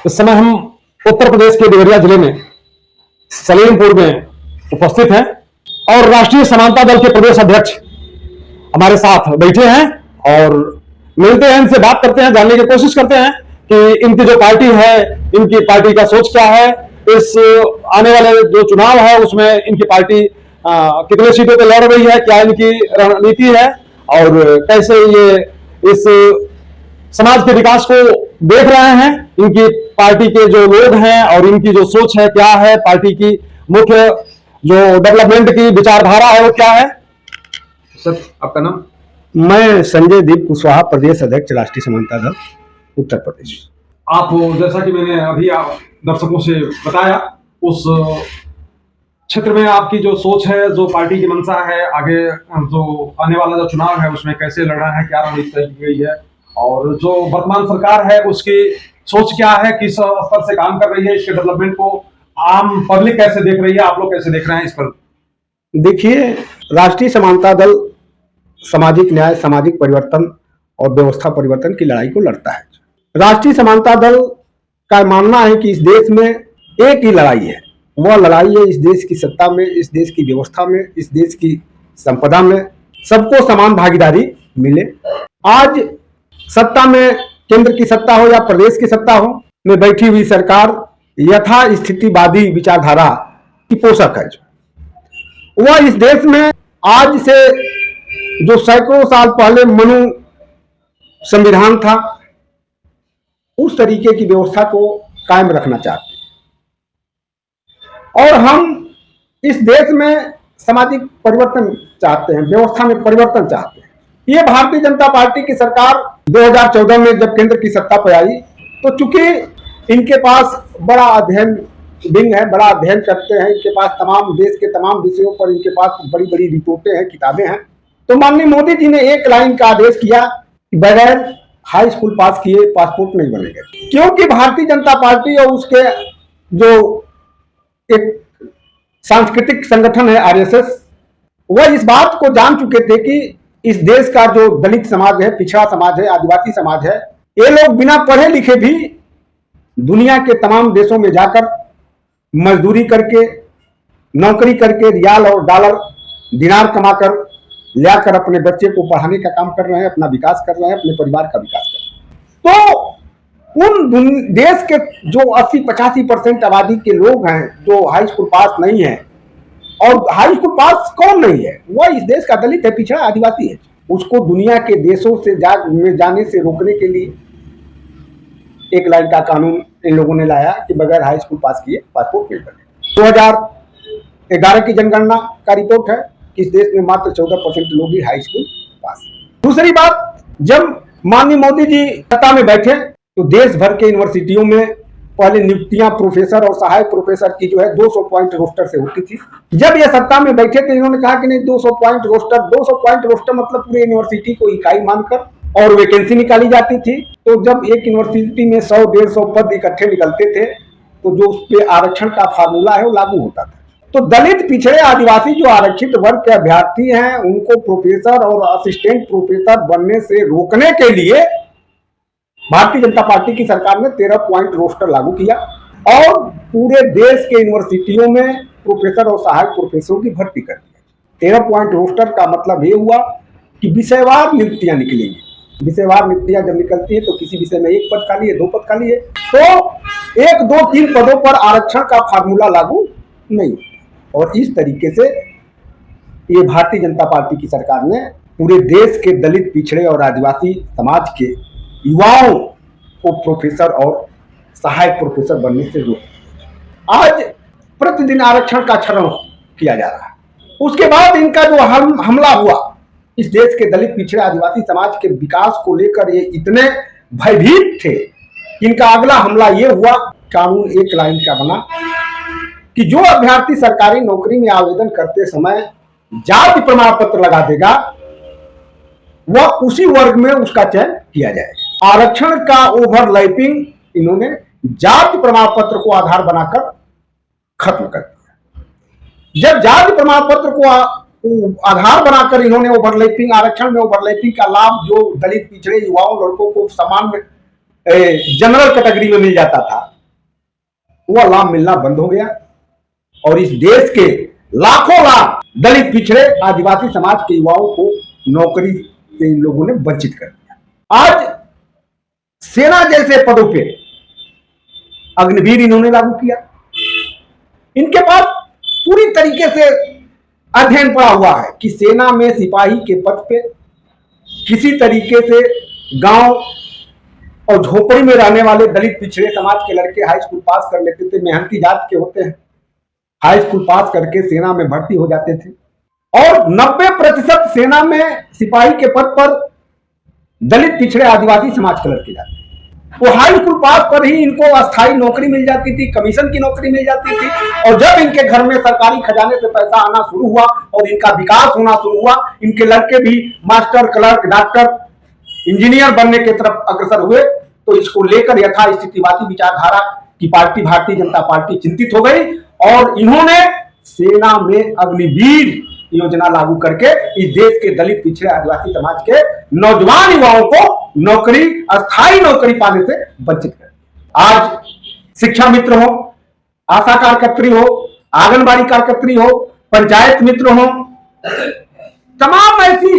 इस समय हम उत्तर प्रदेश के देवरिया जिले में सलीमपुर में उपस्थित हैं और राष्ट्रीय समानता दल के प्रदेश अध्यक्ष हमारे साथ बैठे हैं और मिलते हैं, इनसे बात करते हैं, जानने की कोशिश करते हैं कि इनकी जो पार्टी है, इनकी पार्टी का सोच क्या है, इस आने वाले जो चुनाव है उसमें इनकी पार्टी कितने सीटों पे लड़ रही है, क्या इनकी रणनीति है और कैसे ये इस समाज के विकास को देख रहे हैं। इनकी पार्टी के जो लोग हैं और इनकी जो सोच है क्या है, पार्टी की मुख्य जो डेवलपमेंट की विचारधारा है वो क्या है। सर, आपका नाम? मैं संजय दीप कुशवाहा, प्रदेश अध्यक्ष राष्ट्रीय समानता दल उत्तर प्रदेश। आप जैसा कि मैंने अभी दर्शकों से बताया, उस क्षेत्र में आपकी जो सोच है, जो पार्टी की मंशा है, आगे जो आने वाला जो चुनाव है उसमें कैसे लड़ना है, क्या रणनीति तय की गई है और जो वर्तमान सरकार है उसकी सोच क्या है, किस स्तर से काम कर रही है, इसके डेवलपमेंट को आम पब्लिक कैसे देख रही है, आप लोग कैसे देख रहे हैं इस पर? देखिए, राष्ट्रीय समानता दल सामाजिक न्याय, सामाजिक परिवर्तन और व्यवस्था परिवर्तन की लड़ाई को लड़ता है। राष्ट्रीय समानता दल का मानना है कि इस देश में एक ही लड़ाई है, वह लड़ाई है इस देश की सत्ता में, इस देश की व्यवस्था में, इस देश की संपदा में सबको समान भागीदारी मिले। आज सत्ता में केंद्र की सत्ता हो या प्रदेश की सत्ता हो, में बैठी हुई सरकार यथा स्थितिवादी विचारधारा की पोषक है। वह इस देश में आज से जो सैकड़ों साल पहले मनु संविधान था, उस तरीके की व्यवस्था को कायम रखना चाहते हैं और हम इस देश में सामाजिक परिवर्तन चाहते हैं, व्यवस्था में परिवर्तन चाहते हैं। ये भारतीय जनता पार्टी की सरकार 2014 में जब केंद्र की सत्ता पर आई तो चूंकि इनके पास बड़ा अध्ययन विंग है, बड़ा अध्ययन करते हैं, इनके पास तमाम देश के तमाम विषयों पर इनके पास बड़ी बड़ी रिपोर्टें हैं, किताबें हैं, तो माननीय मोदी जी ने एक लाइन का आदेश किया कि बगैर हाई स्कूल पास किए पासपोर्ट नहीं बनेगा। क्योंकि भारतीय जनता पार्टी और उसके जो एक सांस्कृतिक संगठन है आरएसएस, वह इस बात को जान चुके थे कि इस देश का जो दलित समाज है, पिछड़ा समाज है, आदिवासी समाज है, ये लोग बिना पढ़े लिखे भी दुनिया के तमाम देशों में जाकर मजदूरी करके, नौकरी करके रियाल और डॉलर दिनार कमाकर लाकर अपने बच्चे को पढ़ाने का काम कर रहे हैं, अपना विकास कर रहे हैं, अपने परिवार का विकास कर रहे हैं। तो उन देश के जो 80-85% आबादी के लोग हैं जो हाई स्कूल पास नहीं है, और हाई स्कूल पास कौन नहीं है, वह इस देश का दलित है, पिछड़ा आदिवासी है, उसको दुनिया के देशों से जाने से रोकने के लिए एक लाइन का कानून इन लोगों ने लाया कि बगैर हाई स्कूल पास किए पासपोर्ट नहीं बनेगा। 2011 की जनगणना का रिपोर्ट है कि इस देश में मात्र 14% लोग ही हाई स्कूल पास। दूसरी बात, जब माननीय मोदी जी सत्ता में बैठे तो देश भर के यूनिवर्सिटियों में पहले नियुक्तियां प्रोफेसर और सहायक प्रोफेसर की जो है 200 पॉइंट रोस्टर से होती थी। जब ये सत्ता में बैठे थे इन्होंने कहा कि नहीं, 200 पॉइंट रोस्टर मतलब पूरे यूनिवर्सिटी को इकाई मानकर और वैकेंसी निकाली जाती थी। तो जब एक यूनिवर्सिटी में 100-150 पद इकट्ठे निकलते थे तो जो उस पर आरक्षण का फार्मूला है वो लागू होता था। तो दलित, पिछड़े, आदिवासी जो आरक्षित वर्ग के अभ्यर्थी हैं उनको प्रोफेसर और असिस्टेंट प्रोफेसर बनने से रोकने के लिए भारतीय जनता पार्टी की सरकार ने 13 पॉइंट रोस्टर लागू किया और पूरे देश के यूनिवर्सिटियों में प्रोफेसर और सहायक प्रोफेसरों की भर्ती कर दी। 13 पॉइंट रोस्टर का मतलब ये हुआ कि विषयवार नियुक्तियां निकलेंगी। विषयवार नियुक्तियां जब निकलती है तो किसी विषय में 1 पद खाली है, 2 पद खाली है, तो 1, 2, 3 पदों पर आरक्षण का फार्मूला लागू नहीं। और इस तरीके से ये भारतीय जनता पार्टी की सरकार ने पूरे देश के दलित, पिछड़े और आदिवासी समाज के युवाओं को प्रोफेसर और सहायक प्रोफेसर बनने से रोका। आज प्रतिदिन आरक्षण का क्षरण किया जा रहा है। उसके बाद इनका जो हमला हुआ, इस देश के दलित, पिछड़े, आदिवासी समाज के विकास को लेकर ये इतने भयभीत थे, इनका अगला हमला ये हुआ, कानून एक लाइन का बना कि जो अभ्यर्थी सरकारी नौकरी में आवेदन करते समय जाति प्रमाण पत्र लगा देगा वह उसी वर्ग में उसका चयन किया जाएगा। आरक्षण का ओवरलैपिंग इन्होंने जाति प्रमाण पत्र को आधार बनाकर खत्म कर दिया। जब जाति प्रमाण पत्र को आधार बनाकर इन्होंने ओवरलैपिंग, आरक्षण में ओवरलैपिंग का लाभ जो दलित, पिछड़े, युवाओं, लड़कों को समान जनरल कैटेगरी में मिल जाता था, वह लाभ मिलना बंद हो गया और इस देश के लाखों लाख दलित, पिछड़े, आदिवासी समाज के युवाओं को नौकरी से इन लोगों ने वंचित कर दिया। आज सेना जैसे पदों पे अग्निवीर इन्होंने लागू किया। इनके पास पूरी तरीके से अध्ययन पड़ा हुआ है कि सेना में सिपाही के पद पे किसी तरीके से गांव और झोपड़ी में रहने वाले दलित, पिछड़े समाज के लड़के हाई स्कूल पास कर लेते थे, मेहनती जात के होते हैं, हाई स्कूल पास करके सेना में भर्ती हो जाते थे और 90% सेना में सिपाही के पद पर दलित, पिछड़े, आदिवासी समाज के लड़के जाते। वो हाई स्कूल पास पर ही इनको अस्थायी नौकरी मिल जाती थी, कमीशन की नौकरी मिल जाती थी और जब इनके घर में सरकारी खजाने से पैसा आना शुरू हुआ और इनका विकास होना शुरू हुआ, इनके लड़के भी मास्टर, क्लर्क, डॉक्टर, इंजीनियर बनने की तरफ अग्रसर हुए, तो इसको लेकर यथास्थितिवादी विचारधारा की पार्टी भारतीय जनता पार्टी चिंतित हो गई और इन्होंने सेना में अग्निवीर योजना लागू करके इस देश के दलित, पिछड़े, आदिवासी समाज के नौजवान युवाओं को नौकरी, अस्थायी नौकरी पाने से वंचित कर दिया। आज शिक्षा मित्र हो, आशा कार्यकर्त्री हो, आंगनबाड़ी कार्यकर्त्री हो, पंचायत मित्र हो, तमाम ऐसी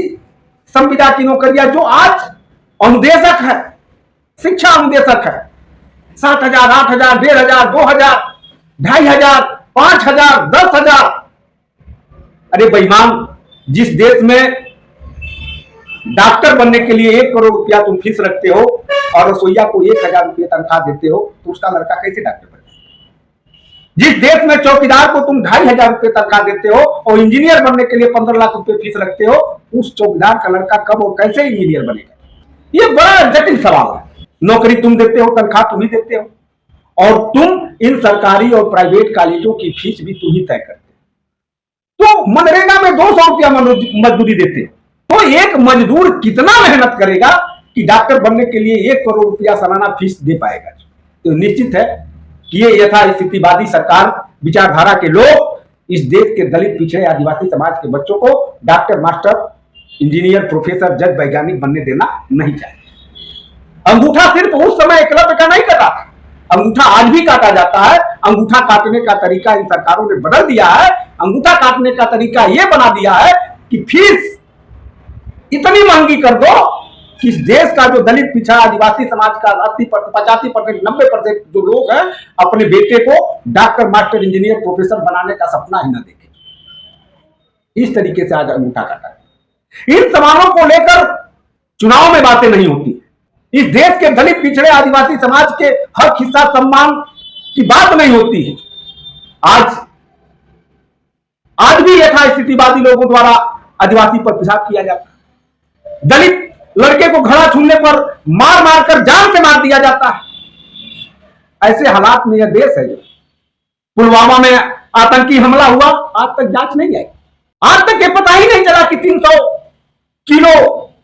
संविदा की नौकरियां जो आज अनुदेशक है, शिक्षा अनुदेशक है, 7,000, 8,000, 1,500, 2,000, 2,500, 5,000, 10,000। अरे बेईमान, जिस देश में डॉक्टर बनने के लिए 1 करोड़ रुपया तुम फीस रखते हो और रसोईया को 1,000 रुपया तनख्वाह देते हो, तो उसका लड़का कैसे डॉक्टर बने? जिस देश में चौकीदार को तुम 2,500 रुपये तनख्वाह देते हो और इंजीनियर बनने के लिए 15 लाख रुपए फीस रखते हो, उस चौकीदार का लड़का कब और कैसे इंजीनियर बनेगा? ये बड़ा जटिल सवाल है। नौकरी तुम देते हो, तनख्वाह तुम ही देते हो और तुम इन सरकारी और प्राइवेट कॉलेजों की फीस भी तुम ही तय करते हो। तो मनरेगा में 200 रुपया मजदूरी देते हो, तो एक मजदूर कितना मेहनत करेगा कि डॉक्टर बनने के लिए 1 करोड़ रुपया सालाना फीस दे पाएगा? तो निश्चित है कि ये यथास्थितिवादी सरकार विचारधारा के लोग इस देश के दलित, पिछड़े, आदिवासी समाज के बच्चों को डॉक्टर, मास्टर, इंजीनियर, प्रोफेसर, जज, वैज्ञानिक बनने देना नहीं चाहिए। अंगूठा सिर्फ उस समय एकलव्य का नहीं कटा, अंगूठा आज भी काटा जाता है। अंगूठा काटने का तरीका इन सरकारों ने बदल दिया है। अंगूठा काटने का तरीका यह बना दिया है कि फीस इतनी महंगी कर दो कि इस देश का जो दलित, पिछड़ा, आदिवासी समाज का 80%, 85%, 90% जो लोग हैं अपने बेटे को डॉक्टर, मास्टर, इंजीनियर, प्रोफेसर बनाने का सपना ही ना देखे। इस तरीके से आज अंगूठा काटा है। इन सवालों को लेकर चुनाव में बातें नहीं होती। इस देश के दलित, पिछड़े, आदिवासी समाज के हक, हिस्सा, सम्मान की बात नहीं होती है। आज भी यथास्थितिवादी लोगों द्वारा आदिवासी पर पेशाब किया जाता है। दलित लड़के को घड़ा छूने पर मार मार कर जान से मार दिया जाता है। ऐसे हालात में यह देश है। पुलवामा में आतंकी हमला हुआ, आज तक जांच नहीं आई। आज तक ये पता ही नहीं चला कि 300 किलो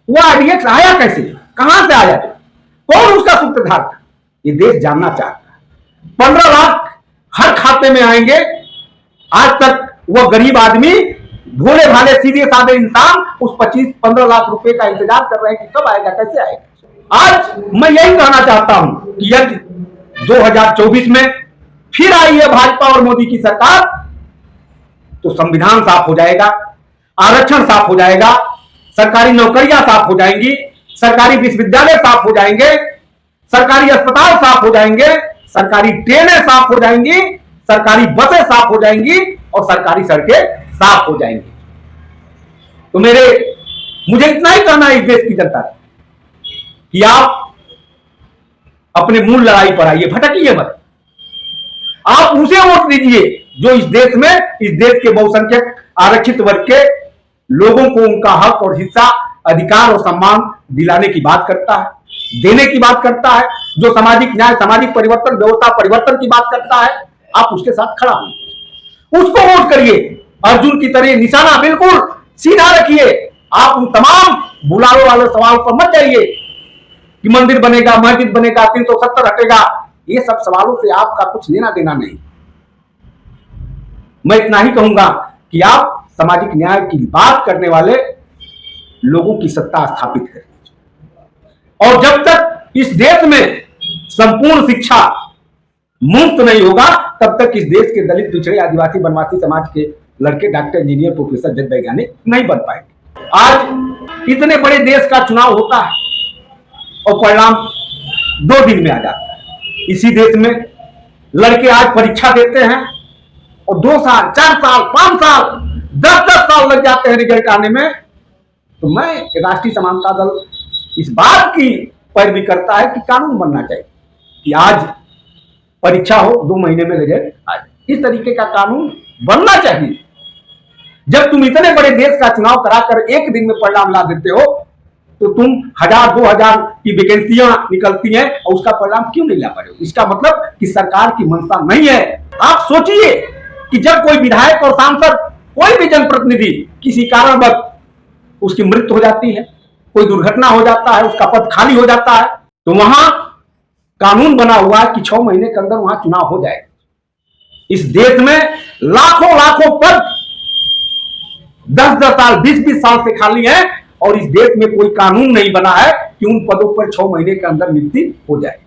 वो आईडीएक्स आया कैसे, कहां से आया, कौन उसका सूत्रधार था। ये देश जानना चाहता है। 15 लाख हर खाते में आएंगे। आज तक वो गरीब आदमी, भोले भाले, सीधे साधे इंसान उस 25-15 लाख रुपए का इंतजार कर रहे हैं कि कब आएगा, कैसे आएगा। आज मैं यही कहना चाहता हूं कि यदि 2024 में फिर आई है भाजपा और मोदी की सरकार, तो संविधान साफ हो जाएगा, आरक्षण साफ हो जाएगा, सरकारी नौकरियां साफ हो जाएंगी, सरकारी विश्वविद्यालय साफ हो जाएंगे, सरकारी अस्पताल साफ हो जाएंगे, सरकारी ट्रेनें साफ हो जाएंगी, सरकारी बसें साफ हो जाएंगी और सरकारी सड़कें साफ हो जाएंगी। तो मुझे इतना ही कहना है इस देश की जनता कि आप अपने मूल लड़ाई पर आइए, भटकिए मत। आप उसे वोट दीजिए जो इस देश के बहुसंख्यक आरक्षित वर्ग के लोगों को उनका हक और हिस्सा, अधिकार और सम्मान दिलाने की बात करता है, देने की बात करता है, जो सामाजिक न्याय, सामाजिक परिवर्तन, व्यवस्था परिवर्तन की बात करता है। आप उसके साथ खड़ा होइए, उसको वोट करिए। अर्जुन की तरह निशाना बिल्कुल सीधा रखिए। आप उन तमाम बुलावे वाले सवाल पर मत जाइए कि मंदिर बनेगा, मस्जिद बनेगा, 370 हटेगा। ये सब सवालों से आपका कुछ लेना देना नहीं। मैं इतना ही कहूंगा कि आप सामाजिक न्याय की बात करने वाले लोगों की सत्ता स्थापित करें और जब तक इस देश में संपूर्ण शिक्षा मुफ्त नहीं होगा तब तक इस देश के दलित, पिछड़े, आदिवासी, वनवासी समाज के लड़के डॉक्टर, इंजीनियर, प्रोफेसर, जज, वैज्ञानिक नहीं बन पाएंगे। आज इतने बड़े देश का चुनाव होता है और परिणाम 2 दिन में आ जाता है। इसी देश में लड़के आज परीक्षा देते हैं और 2 साल, 4 साल, 5 साल, 10-10 साल लग जाते हैं रिजल्ट आने में। तो मैं राष्ट्रीय समानता दल इस बात की पैरवी करता है कि कानून बनना चाहिए कि आज परीक्षा हो, 2 महीने में रिजल्ट आ जाए। इस तरीके का कानून बनना चाहिए। जब तुम इतने बड़े देश का चुनाव कराकर 1 दिन में परिणाम ला देते हो तो तुम 1000-2000 की वैकेंसियां निकलती हैं और उसका परिणाम क्यों नहीं ला पा रहे हो? इसका मतलब कि सरकार की मंशा नहीं है। आप सोचिए कि जब कोई विधायक और सांसद, कोई भी जनप्रतिनिधि किसी कारणवश उसकी मृत्यु हो जाती है, कोई दुर्घटना हो जाता है, उसका पद खाली हो जाता है, तो वहां कानून बना हुआ है कि 6 महीने के अंदर वहां चुनाव हो जाएगा। इस देश में लाखों पद 10-10 साल, 20-20 साल से खाली है और इस देश में कोई कानून नहीं बना है कि उन पदों पर 6 महीने के अंदर नियुक्ति हो जाए।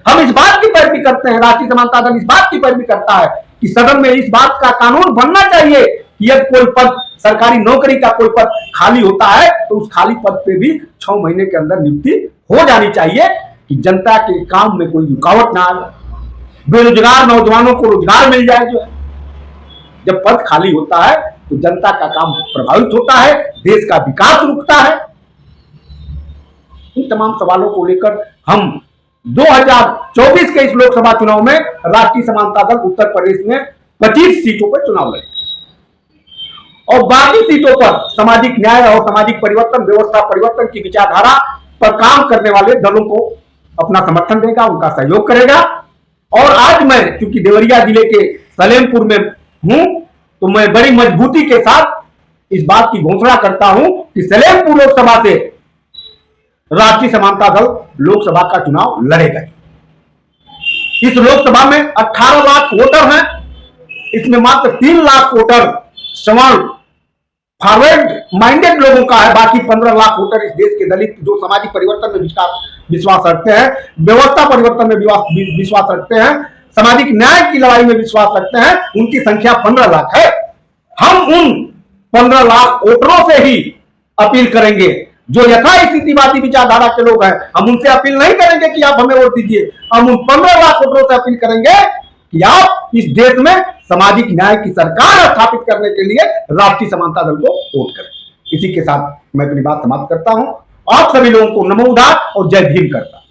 हम इस बात की पैरवी करते हैं, राष्ट्रीय समानता दल इस बात की पैरवी करता है कि सदन में इस बात का कानून बनना चाहिए कि यदि कोई पद, सरकारी नौकरी का कोई पद खाली होता है तो उस खाली पद पे भी 6 महीने के अंदर नियुक्ति हो जानी चाहिए कि जनता के काम में कोई रुकावट ना आए, बेरोजगार नौजवानों को रोजगार मिल जाए। जो है जब पद खाली होता है तो जनता का काम प्रभावित होता है, देश का विकास रुकता है। इन तमाम सवालों को लेकर हम 2024 के इस लोकसभा चुनाव में राष्ट्रीय समानता दल उत्तर प्रदेश में 25 सीटों पर चुनाव लड़ेगा और बाकी सीटों पर सामाजिक न्याय और सामाजिक परिवर्तन, व्यवस्था परिवर्तन की विचारधारा पर काम करने वाले दलों को अपना समर्थन देगा, उनका सहयोग करेगा। और आज मैं चूंकि देवरिया जिले के सलेमपुर में हूं तो मैं बड़ी मजबूती के साथ इस बात की घोषणा करता हूं कि सलेमपुर लोकसभा से राष्ट्रीय समानता दल लोकसभा का चुनाव लड़ेगा। इस लोकसभा में 18 लाख वोटर हैं, इसमें मात्र 3 लाख वोटर समान फॉरवर्ड माइंडेड लोगों का है, बाकी 15 लाख वोटर इस देश के दलित जो सामाजिक परिवर्तन में विश्वास रखते हैं, व्यवस्था परिवर्तन में विश्वास रखते हैं, सामाजिक न्याय की लड़ाई में विश्वास रखते हैं, उनकी संख्या 15 लाख है। हम उन 15 लाख वोटरों से ही अपील करेंगे जो यथास्थितिवादी विचारधारा के लोग हैं। हम उनसे अपील नहीं करेंगे कि आप हमें वोट दीजिए, हम उन 15 लाख वोटरों से अपील करेंगे कि आप इस देश में सामाजिक न्याय की सरकार स्थापित करने के लिए राष्ट्रीय समानता दल को वोट करें। इसी के साथ मैं अपनी बात समाप्त करता हूं। आप सभी लोगों को नमो बुद्धाय और जय भीम करता हूं।